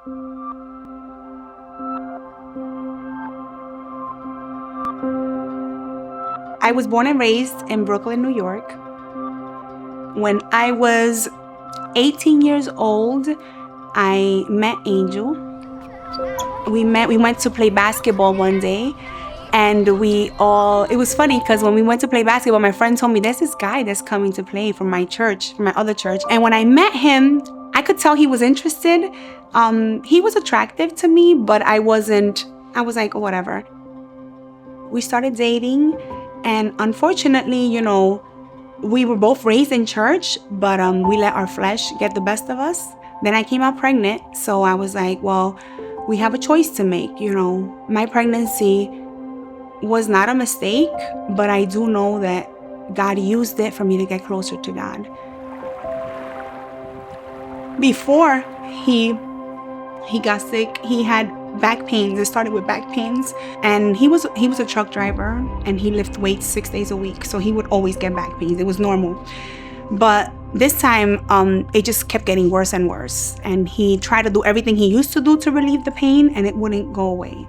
I was born and raised in Brooklyn, New York. When I was 18 years old, I met Angel. We went to play basketball one day, and it was funny because when we went to play basketball, my friend told me there's this guy that's coming to play from my church, from my other church. And when I met him, I could tell he was interested. He was attractive to me, but I was like, oh, whatever. We started dating, and unfortunately, we were both raised in church, but we let our flesh get the best of us. Then I came out pregnant, so I was like, well, we have a choice to make. My pregnancy was not a mistake, but I do know that God used it for me to get closer to God. Before he got sick, he had back pains. It started with back pains, and he was a truck driver, and he lifted weights 6 days a week, so he would always get back pains. It was normal. But this time, it just kept getting worse and worse, and he tried to do everything he used to do to relieve the pain, and it wouldn't go away.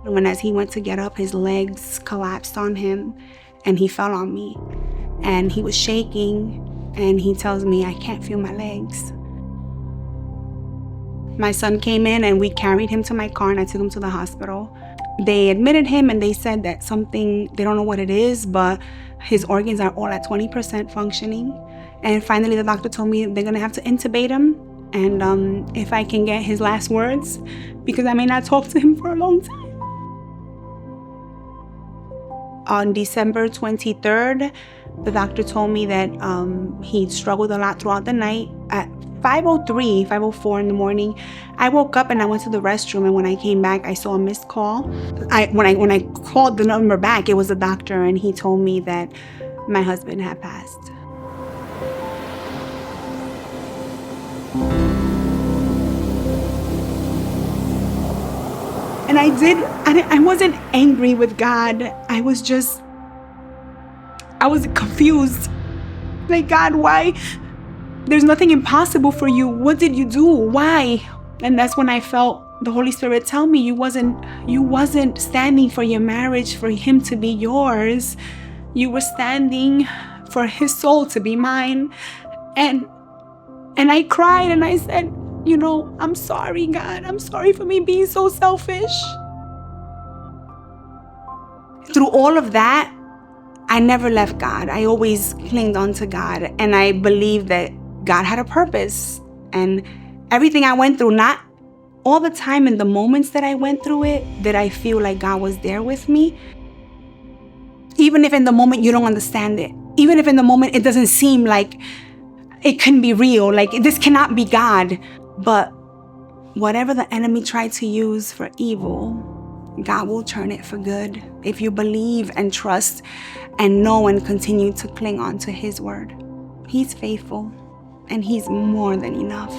And as he went to get up, his legs collapsed on him, and he fell on me, and he was shaking, and he tells me, I can't feel my legs. My son came in, and we carried him to my car, and I took him to the hospital. They admitted him, and they said that they don't know what it is, but his organs are all at 20% functioning. And finally, the doctor told me they're going to have to intubate him, and if I can get his last words, because I may not talk to him for a long time. On December 23rd, the doctor told me that he struggled a lot throughout the night. At 5:03, 5:04 in the morning, I woke up and I went to the restroom, and when I came back, I saw a missed call. When I called the number back, it was the doctor, and he told me that my husband had passed. And I wasn't angry with God. I was confused. Like, God, why? There's nothing impossible for you. What did you do? Why? And that's when I felt the Holy Spirit tell me, you wasn't standing for your marriage for him to be yours. You were standing for his soul to be mine. And I cried, and I said, I'm sorry, God. I'm sorry for me being so selfish. Through all of that, I never left God. I always clinged on to God, and I believed that God had a purpose. And everything I went through, not all the time in the moments that I went through it, did I feel like God was there with me. Even if in the moment you don't understand it, even if in the moment it doesn't seem like it can be real, like this cannot be God. But whatever the enemy tried to use for evil, God will turn it for good if you believe and trust and know and continue to cling on to his word. He's faithful, and he's more than enough.